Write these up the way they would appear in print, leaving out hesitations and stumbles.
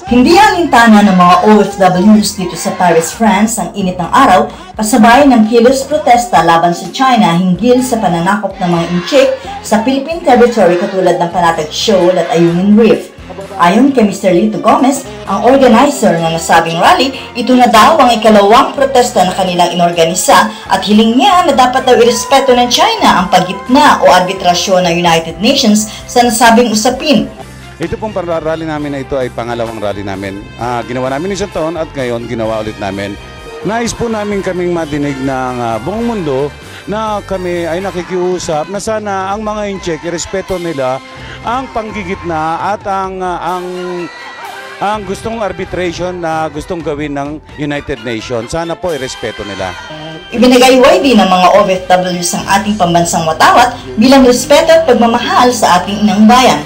Hindi alintana ng mga OFWs dito sa Paris, France ang init ng araw kasabay ng kilos protesta laban sa China hinggil sa pananakop ng mga inchik sa Philippine territory katulad ng Panatag Shoal at Ayungin Reef. Ayon kay Mr. Lito Gomez, ang organizer ng nasabing rally, ito na daw ang ikalawang protesta na kanilang inorganisa at hiling niya na dapat daw irespeto ng China ang paggitna o arbitrasyon ng United Nations sa nasabing usapin. Ito pong rally namin na ito ay pangalawang rally namin. Ginawa namin isang taon at ngayon ginawa ulit namin. Nais po namin kaming madinig ng buong mundo na kami ay nakikiusap na sana ang mga incheck, irespeto nila ang panggigitna at ang gustong arbitration na gustong gawin ng United Nations. Sana po irespeto nila. Ibinagayway din ng mga OFWs ang ating pambansang watawat bilang respeto at pagmamahal sa ating inang bayan.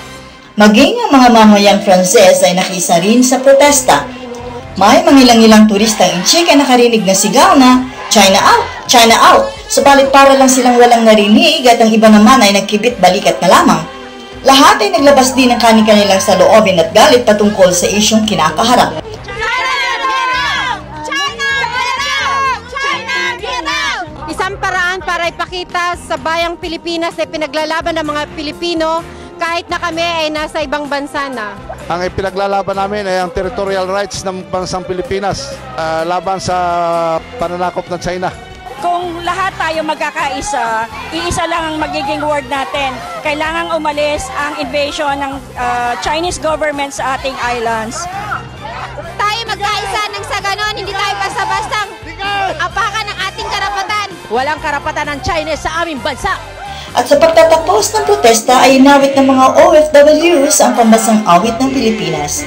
Maging ang mga mamayang Frances ay nakisa rin sa protesta. May mangilang-ilang turistang inchik ay nakarinig na sigaw na China out! China out! Subalit para lang silang walang narinig at ang iba naman ay nagkibit balikat na lamang. Lahat ay naglabas din ng kanilang saloobin at galit patungkol sa isyong kinakaharap. Isang paraan para ipakita sa bayang Pilipinas na pinaglalaban ng mga Pilipino kahit na kami ay nasa ibang bansa na. Ang ipinaglalaban namin ay ang territorial rights ng bansang Pilipinas laban sa pananakop ng China. Kung lahat tayo magkakaisa, iisa lang ang magiging word natin. Kailangang umalis ang invasion ng Chinese government sa ating islands. Tayo magkaisa nang sa ganon, hindi tayo basta-bastang apakan ng ating karapatan. Walang karapatan ng China sa aming bansa. At sa pagtatapos ng protesta ay inawit ng mga OFWs ang pambansang awit ng Pilipinas.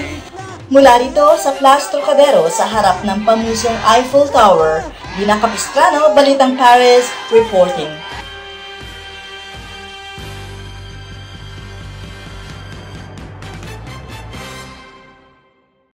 Mula rito sa Place Trocadero sa harap ng pamusong Eiffel Tower, Dina Capistrano, Balitang Paris, reporting.